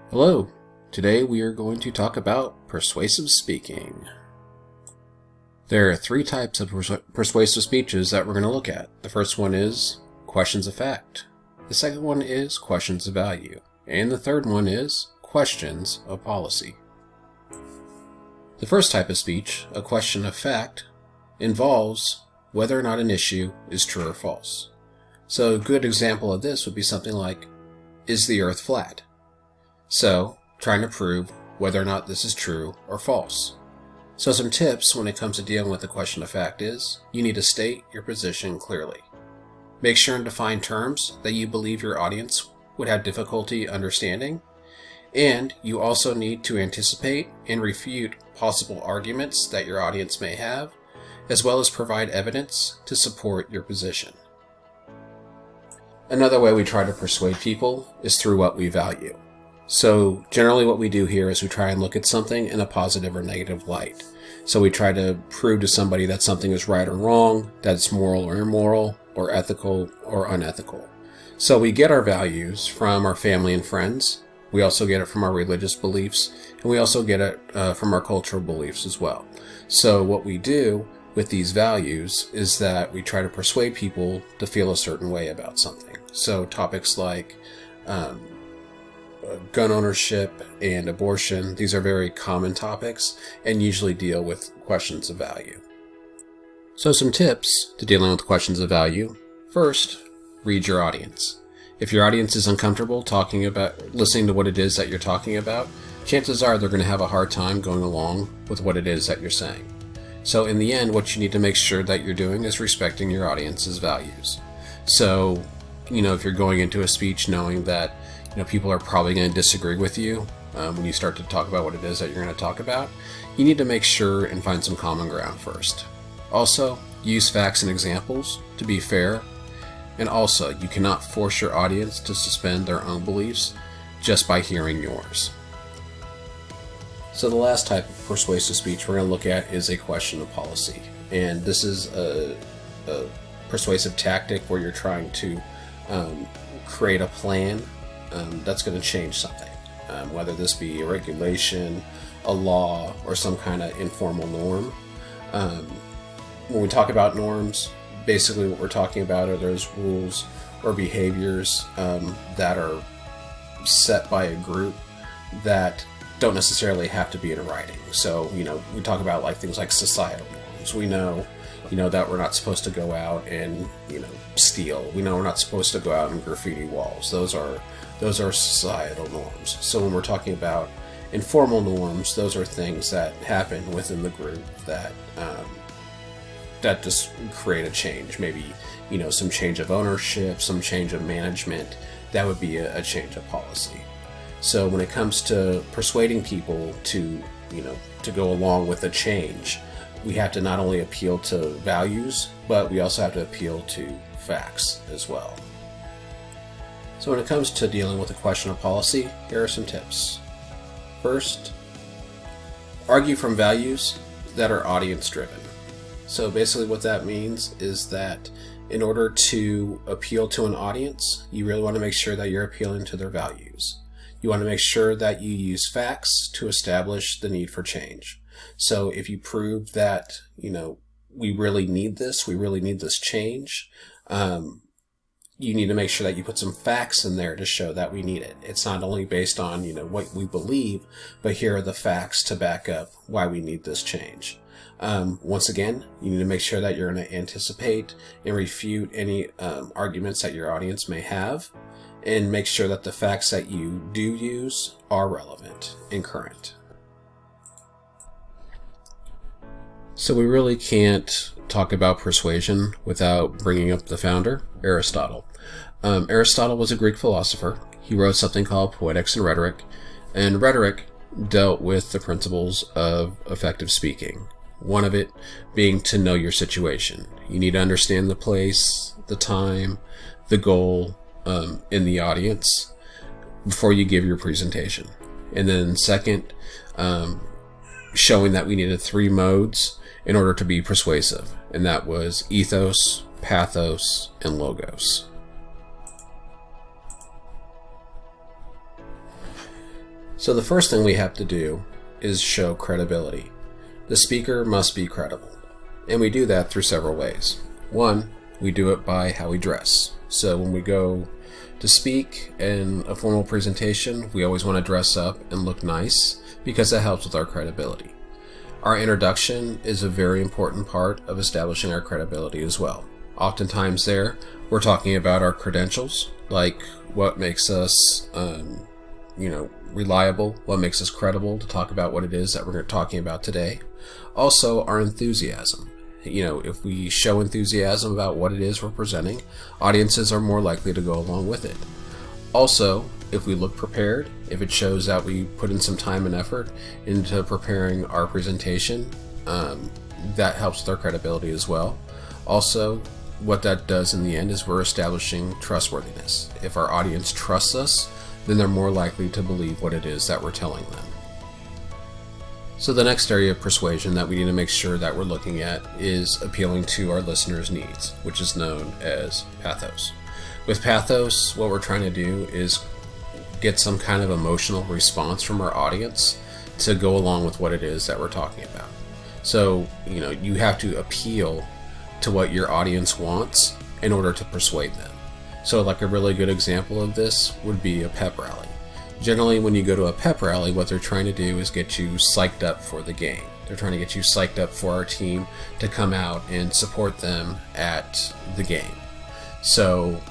Hello, today we are going to talk about persuasive speaking. There are three types of persuasive speeches that we're going to look at. The first one is questions of fact. The second one is questions of value. And the third one is questions of policy. The first type of speech, a question of fact, involves whether or not an issue is true or false. So a good example of this would be something like, is the earth flat? So, trying to prove whether or not this is true or false. So some tips when it comes to dealing with the question of fact is, you need to state your position clearly. Make sure and define terms that you believe your audience would have difficulty understanding. And you also need to anticipate and refute possible arguments that your audience may have, as well as provide evidence to support your position. Another way we try to persuade people is through what we value. So generally what we do here is we try and look at something in a positive or negative light. So we try to prove to somebody that something is right or wrong, that it's moral or immoral, or ethical or unethical. So we get our values from our family and friends. We also get it from our religious beliefs, and we also get it from our cultural beliefs as well. So what we do with these values is that we try to persuade people to feel a certain way about something. So topics like gun ownership and abortion, these are very common topics and usually deal with questions of value. So some tips to dealing with questions of value. First, read your audience. If your audience is uncomfortable listening to what it is that you're talking about, chances are they're going to have a hard time going along with what it is that you're saying. So in the end, what you need to make sure that you're doing is respecting your audience's values. So, if you're going into a speech knowing that, people are probably going to disagree with you when you start to talk about what it is that you're going to talk about, you need to make sure and find some common ground first. Also, use facts and examples to be fair. And also, you cannot force your audience to suspend their own beliefs just by hearing yours. So the last type of persuasive speech we're going to look at is a question of policy. And this is a persuasive tactic where you're trying to create a plan that's going to change something, whether this be a regulation, a law, or some kind of informal norm. When we talk about norms, basically what we're talking about are those rules or behaviors that are set by a group that don't necessarily have to be in writing. So, we talk about things like societal norms. We know, that we're not supposed to go out and, steal. We know we're not supposed to go out and graffiti walls. Those are societal norms. So when we're talking about informal norms, those are things that happen within the group that just create a change. Maybe, some change of ownership, some change of management. That would be a change of policy. So when it comes to persuading people to go along with a change, we have to not only appeal to values, but we also have to appeal to facts as well. So when it comes to dealing with a question of policy, here are some tips. First, argue from values that are audience-driven. So basically what that means is that in order to appeal to an audience, you really want to make sure that you're appealing to their values. You want to make sure that you use facts to establish the need for change. So if you prove that, we really need this change, you need to make sure that you put some facts in there to show that we need it. It's not only based on, what we believe, but here are the facts to back up why we need this change. Once again, you need to make sure that you're going to anticipate and refute any arguments that your audience may have, and make sure that the facts that you do use are relevant and current. So we really can't talk about persuasion without bringing up the founder, Aristotle. Aristotle was a Greek philosopher. He wrote something called Poetics and Rhetoric dealt with the principles of effective speaking. One of it being to know your situation. You need to understand the place, the time, the goal, in the audience before you give your presentation. And then second, showing that we needed 3 modes in order to be persuasive, and that was ethos, pathos, and logos. So the first thing we have to do is show credibility. The speaker must be credible, and we do that through several ways. One, we do it by how we dress. So when we go to speak in a formal presentation, we always want to dress up and look nice because that helps with our credibility. Our introduction is a very important part of establishing our credibility as well. Oftentimes there, we're talking about our credentials, like what makes us, reliable, what makes us credible to talk about what it is that we're talking about today. Also, our enthusiasm. If we show enthusiasm about what it is we're presenting, audiences are more likely to go along with it. Also, if we look prepared, if it shows that we put in some time and effort into preparing our presentation, that helps with our credibility as well. Also, what that does in the end is we're establishing trustworthiness. If our audience trusts us, then they're more likely to believe what it is that we're telling them. So the next area of persuasion that we need to make sure that we're looking at is appealing to our listeners' needs, which is known as pathos. With pathos, what we're trying to do is get some kind of emotional response from our audience to go along with what it is that we're talking about. So, you have to appeal to what your audience wants in order to persuade them. So like a really good example of this would be a pep rally. Generally, when you go to a pep rally, what they're trying to do is get you psyched up for the game. They're trying to get you psyched up for our team to come out and support them at the game. So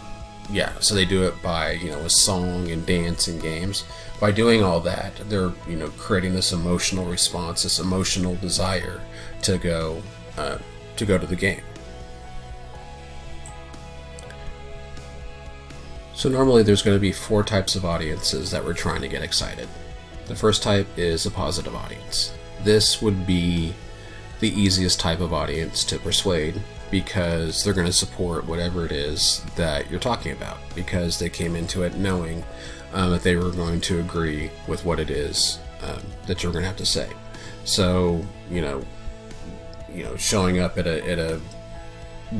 they do it by, a song and dance and games. By doing all that, they're, creating this emotional response, this emotional desire to go to the game. So normally there's going to be 4 types of audiences that we're trying to get excited. The first type is a positive audience. This would be the easiest type of audience to persuade because they're going to support whatever it is that you're talking about because they came into it knowing that they were going to agree with what it is that you're going to have to say. So, showing up at a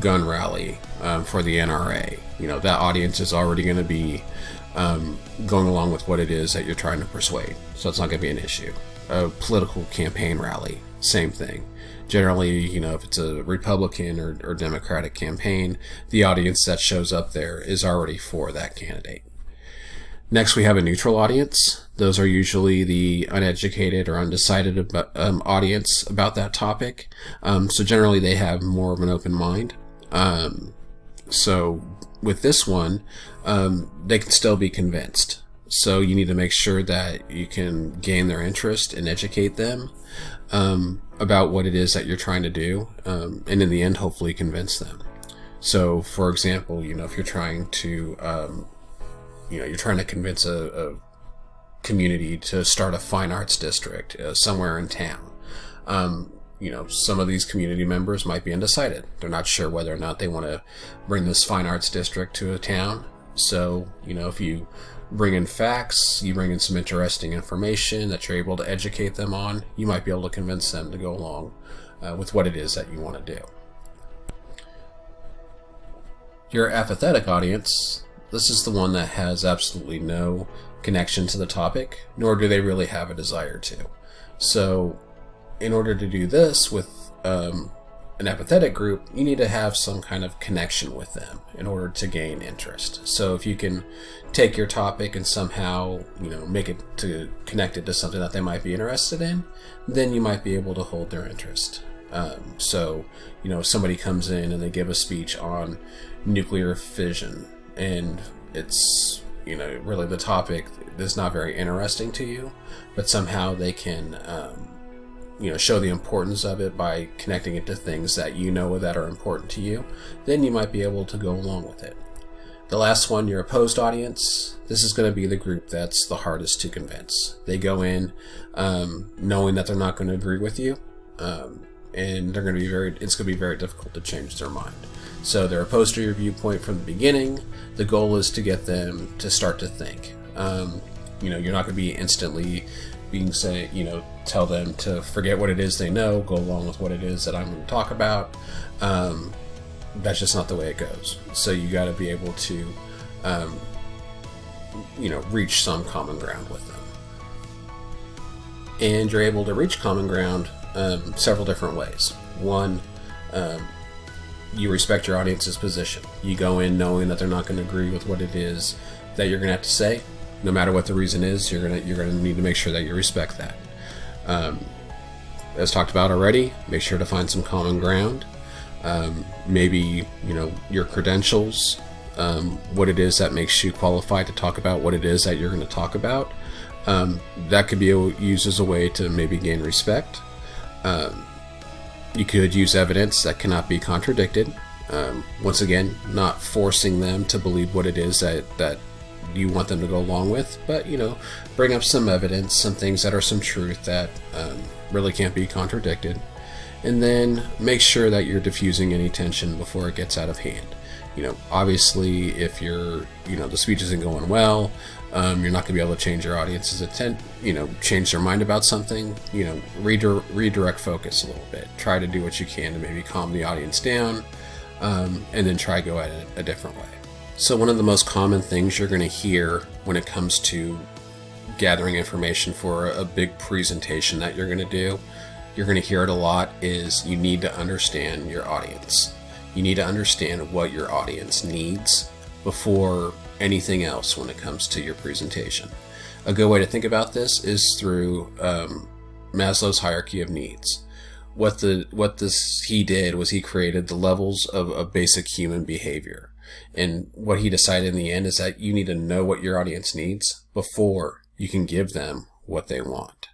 gun rally for the NRA, that audience is already going to be going along with what it is that you're trying to persuade, so it's not going to be an issue. A political campaign rally, same thing. Generally, if it's a Republican or Democratic campaign, the audience that shows up there is already for that candidate. Next, we have a neutral audience. Those are usually the uneducated or undecided audience about that topic. So generally, they have more of an open mind. So with this one, they can still be convinced. So you need to make sure that you can gain their interest and educate them about what it is that you're trying to do, and in the end, hopefully convince them. So, for example, if you're trying to convince a community to start a fine arts district somewhere in town. Some of these community members might be undecided. They're not sure whether or not they want to bring this fine arts district to a town. So, if you bring in facts, you bring in some interesting information that you're able to educate them on, you might be able to convince them to go along with what it is that you want to do. Your apathetic audience, this is the one that has absolutely no connection to the topic, nor do they really have a desire to. So, in order to do this with an apathetic group, you need to have some kind of connection with them in order to gain interest. So if you can take your topic and somehow, make it to connect it to something that they might be interested in, then you might be able to hold their interest. So, if somebody comes in and they give a speech on nuclear fission, and it's, really the topic is not very interesting to you, but somehow they can, show the importance of it by connecting it to things that that are important to you, then you might be able to go along with it. The last one, your opposed audience, this is going to be the group that's the hardest to convince. They go in knowing that they're not going to agree with you, and they're going to be it's going to be very difficult to change their mind. So they're opposed to your viewpoint from the beginning. The goal is to get them to start to think. You're not going to be instantly tell them to forget what it is they know, go along with what it is that I'm going to talk about. That's just not the way it goes. So you got to be able to, reach some common ground with them. And you're able to reach common ground several different ways. One, you respect your audience's position. You go in knowing that they're not going to agree with what it is that you're going to have to say. No matter what the reason is, you're going to need to make sure that you respect that. As talked about already, make sure to find some common ground. Maybe, your credentials, what it is that makes you qualified to talk about what it is that you're going to talk about. That could be used as a way to maybe gain respect. You could use evidence that cannot be contradicted. Once again, not forcing them to believe what it is that you want them to go along with, but bring up some evidence, some things that are some truth that really can't be contradicted, and then make sure that you're diffusing any tension before it gets out of hand. Obviously, if the speech isn't going well, you're not going to be able to change your audience's change their mind about something. Redirect focus a little bit. Try to do what you can to maybe calm the audience down, and then try to go at it a different way. So one of the most common things you're going to hear when it comes to gathering information for a big presentation that you're going to do, you're going to hear it a lot, is you need to understand your audience. You need to understand what your audience needs before anything else when it comes to your presentation. A good way to think about this is through Maslow's hierarchy of needs. What he did was he created the levels of basic human behavior. And what he decided in the end is that you need to know what your audience needs before you can give them what they want.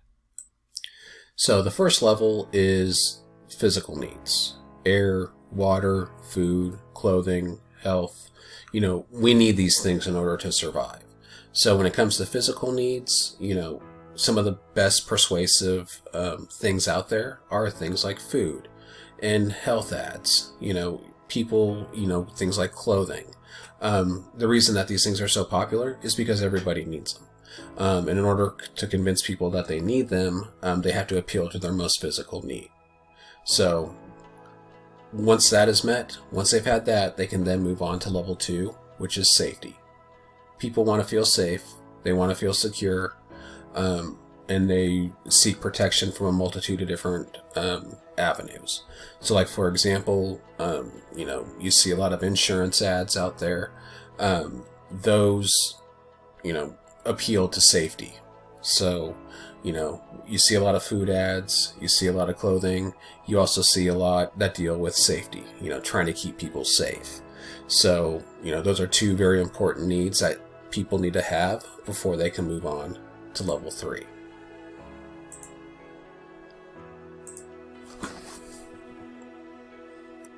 So the first level is physical needs: air, water, food, clothing, health. We need these things in order to survive. So when it comes to physical needs, some of the best persuasive things out there are things like food and health ads. People, things like clothing. The reason that these things are so popular is because everybody needs them. And in order to convince people that they need them, they have to appeal to their most physical need. So once that is met, once they've had that, they can then move on to level 2, which is safety. People want to feel safe. They want to feel secure. And they seek protection from a multitude of different avenues. So like, for example, you see a lot of insurance ads out there. Those, appeal to safety. So, you see a lot of food ads, you see a lot of clothing, you also see a lot that deal with safety, trying to keep people safe. So, those are two very important needs that people need to have before they can move on to level 3.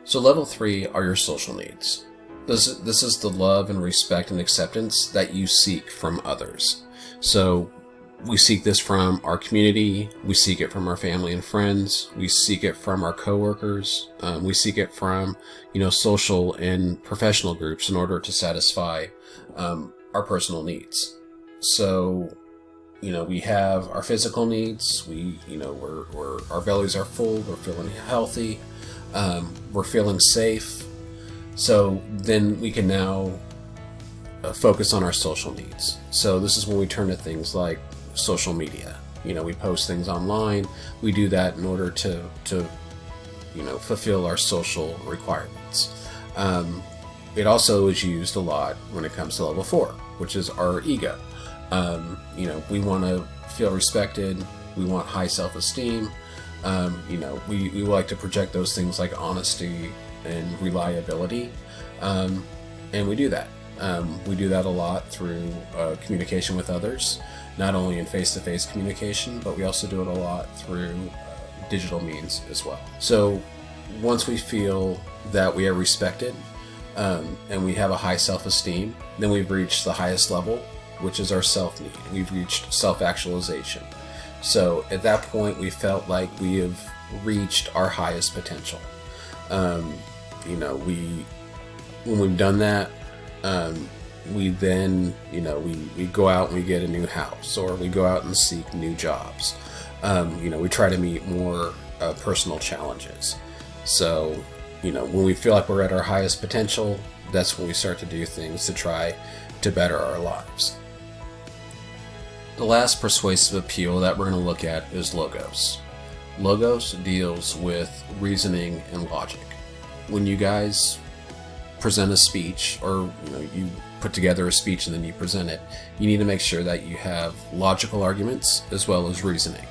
So level 3 are your social needs. This is the love and respect and acceptance that you seek from others. So we seek this from our community, we seek it from our family and friends, we seek it from our coworkers, we seek it from, social and professional groups in order to satisfy our personal needs. So, we have our physical needs, we're our bellies are full, we're feeling healthy, we're feeling safe. So then we can now focus on our social needs. So this is when we turn to things like social media. We post things online. We do that in order to fulfill our social requirements. It also is used a lot when it comes to level 4, which is our ego. We want to feel respected. We want high self-esteem. We like to project those things like honesty and reliability, and we do that. We do that a lot through communication with others, not only in face-to-face communication, but we also do it a lot through digital means as well. So once we feel that we are respected and we have a high self-esteem, then we've reached the highest level, which is our self-need. We've reached self-actualization. So at that point, we felt like we have reached our highest potential. When we've done that, we then, we go out and we get a new house, or we go out and seek new jobs. We try to meet more personal challenges. So, when we feel like we're at our highest potential, that's when we start to do things to try to better our lives. The last persuasive appeal that we're going to look at is logos. Logos deals with reasoning and logic. When you guys present a speech, or you put together a speech and then you present it, you need to make sure that you have logical arguments as well as reasoning.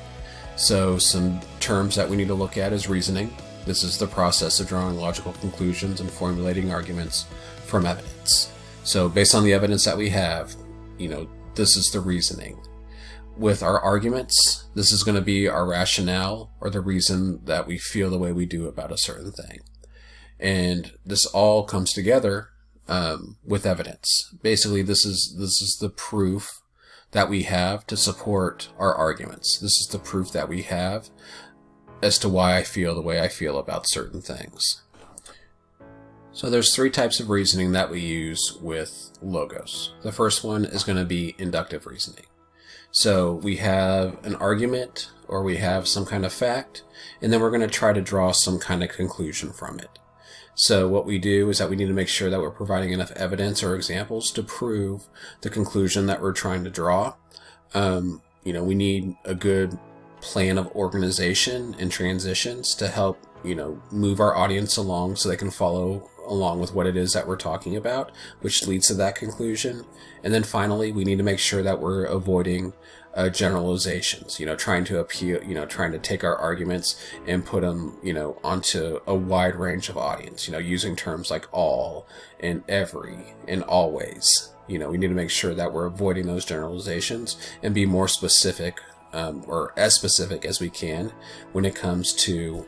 So some terms that we need to look at is reasoning. This is the process of drawing logical conclusions and formulating arguments from evidence. So based on the evidence that we have, this is the reasoning. With our arguments, this is going to be our rationale or the reason that we feel the way we do about a certain thing. And this all comes together with evidence. Basically, this is the proof that we have to support our arguments. This is the proof that we have as to why I feel the way I feel about certain things. So there's 3 types of reasoning that we use with logos. The first one is going to be inductive reasoning. So we have an argument or we have some kind of fact, and then we're going to try to draw some kind of conclusion from it. So what we do is that we need to make sure that we're providing enough evidence or examples to prove the conclusion that we're trying to draw. We need a good plan of organization and transitions to help, move our audience along so they can follow along with what it is that we're talking about, which leads to that conclusion. And then finally, we need to make sure that we're avoiding generalizations, trying to appeal, trying to take our arguments and put them, onto a wide range of audience, using terms like all and every and always. We need to make sure that we're avoiding those generalizations and be more specific, or as specific as we can when it comes to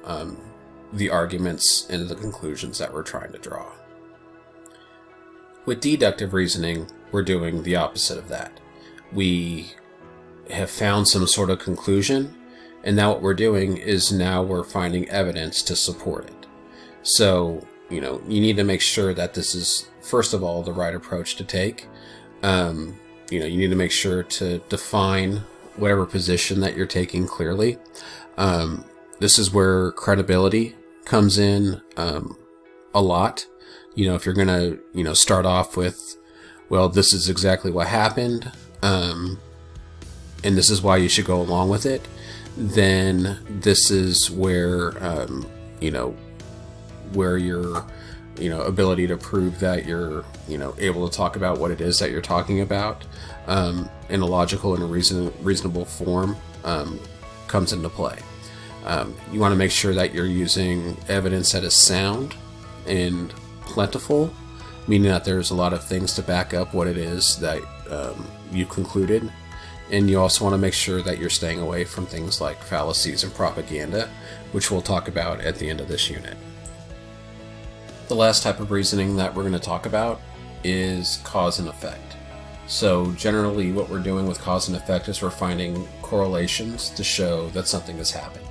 the arguments and the conclusions that we're trying to draw. With deductive reasoning, we're doing the opposite of that. We have found some sort of conclusion, and now what we're doing is we're finding evidence to support it. So, you need to make sure that this is, first of all, the right approach to take. You need to make sure to define whatever position that you're taking clearly. This is where credibility comes in a lot. If you're going to, start off with, well, this is exactly what happened, and this is why you should go along with it, then this is where, where your, ability to prove that you're, able to talk about what it is that you're talking about in a logical and a reasonable form comes into play. You want to make sure that you're using evidence that is sound and plentiful, meaning that there's a lot of things to back up what it is that you concluded. And you also want to make sure that you're staying away from things like fallacies and propaganda, which we'll talk about at the end of this unit. The last type of reasoning that we're going to talk about is cause and effect. So generally what we're doing with cause and effect is we're finding correlations to show that something has happened.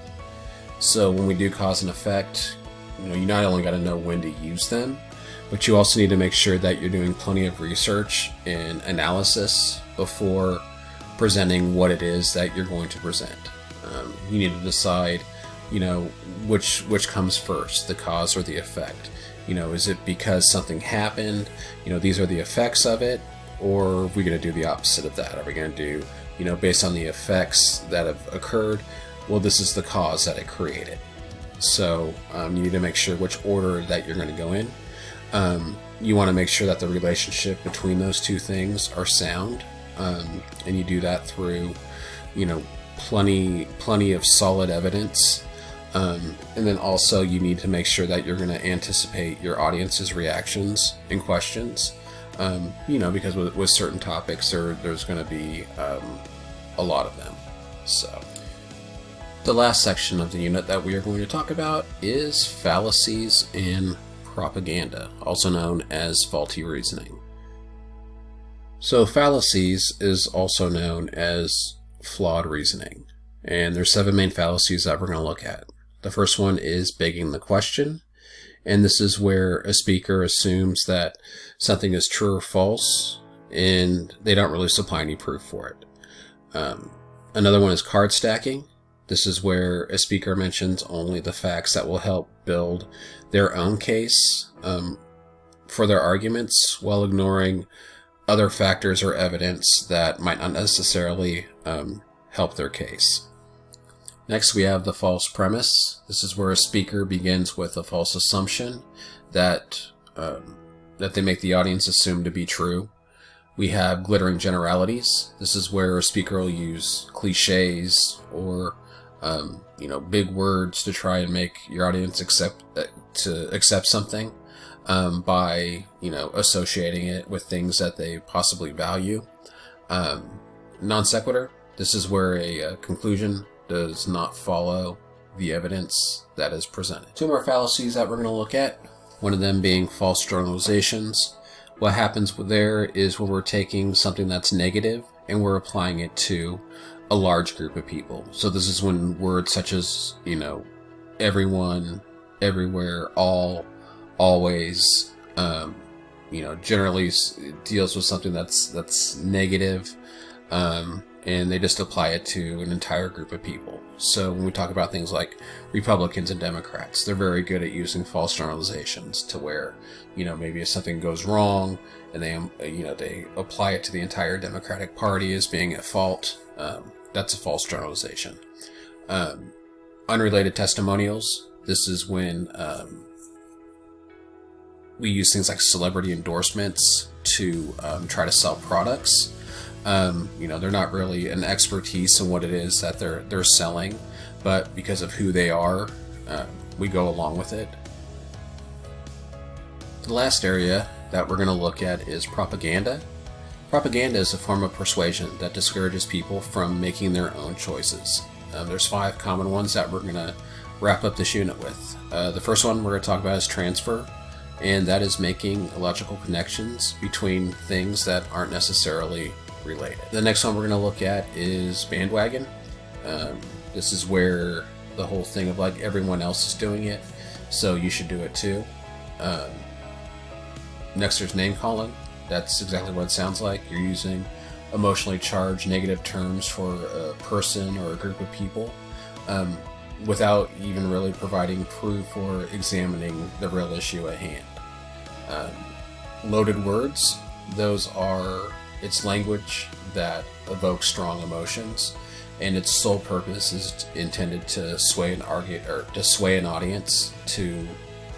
So when we do cause and effect, you not only got to know when to use them, but you also need to make sure that you're doing plenty of research and analysis before presenting what it is that you're going to present. You need to decide, which comes first, the cause or the effect. Is it because something happened, these are the effects of it, or are we going to do the opposite of that? Are we going to do, based on the effects that have occurred, well, this is the cause that it created. So you need to make sure which order that you're going to go in. You want to make sure that the relationship between those two things are sound, and you do that through, plenty of solid evidence. And then also you need to make sure that you're going to anticipate your audience's reactions and questions, because with certain topics there's going to be a lot of them. So the last section of the unit that we are going to talk about is fallacies and propaganda, also known as faulty reasoning. So fallacies is also known as flawed reasoning, and there's 7 main fallacies that we're going to look at. The first one is begging the question, and this is where a speaker assumes that something is true or false, and they don't really supply any proof for it. Another one is card stacking. This is where a speaker mentions only the facts that will help build their own case for their arguments, while ignoring other factors or evidence that might not necessarily help their case. Next, we have the false premise. This is where a speaker begins with a false assumption that they make the audience assume to be true. We have glittering generalities. This is where a speaker will use cliches or big words to try and make your audience accept something by associating it with things that they possibly value. Non sequitur. This is where a conclusion does not follow the evidence that is presented. Two more fallacies that we're going to look at. One of them being false generalizations. What happens there is when we're taking something that's negative and we're applying it to a large group of people. So this is when words such as, everyone, everywhere, all, always, generally deals with something that's negative, and they just apply it to an entire group of people. So when we talk about things like Republicans and Democrats, they're very good at using false generalizations to where, maybe if something goes wrong and they apply it to the entire Democratic Party as being at fault, that's a false generalization. Unrelated testimonials. This is when we use things like celebrity endorsements to try to sell products. They're not really an expertise in what it is that they're selling, but because of who they are, we go along with it. The last area that we're going to look at is propaganda. Propaganda is a form of persuasion that discourages people from making their own choices. There's 5 common ones that we're going to wrap up this unit with. The first one we're going to talk about is transfer, and that is making illogical connections between things that aren't necessarily related. The next one we're going to look at is bandwagon. This is where the whole thing of like everyone else is doing it, so you should do it too. Next, there's name calling. That's exactly what it sounds like. You're using emotionally charged negative terms for a person or a group of people without even really providing proof or examining the real issue at hand. Loaded words. It's language that evokes strong emotions, and its sole purpose is intended to sway an audience to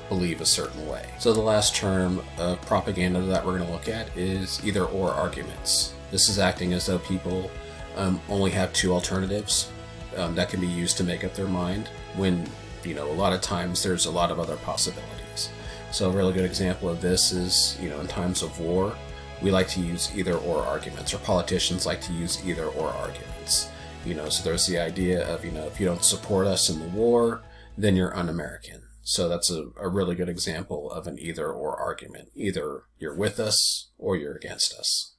believe a certain way. So the last term of propaganda that we're going to look at is either or arguments. This is acting as though people only have 2 alternatives that can be used to make up their mind, when a lot of times there's a lot of other possibilities. So a really good example of this is in times of war, we like to use either or arguments, or politicians like to use either or arguments. So there's the idea of, if you don't support us in the war, then you're un-American. So that's a really good example of an either or argument. Either you're with us or you're against us.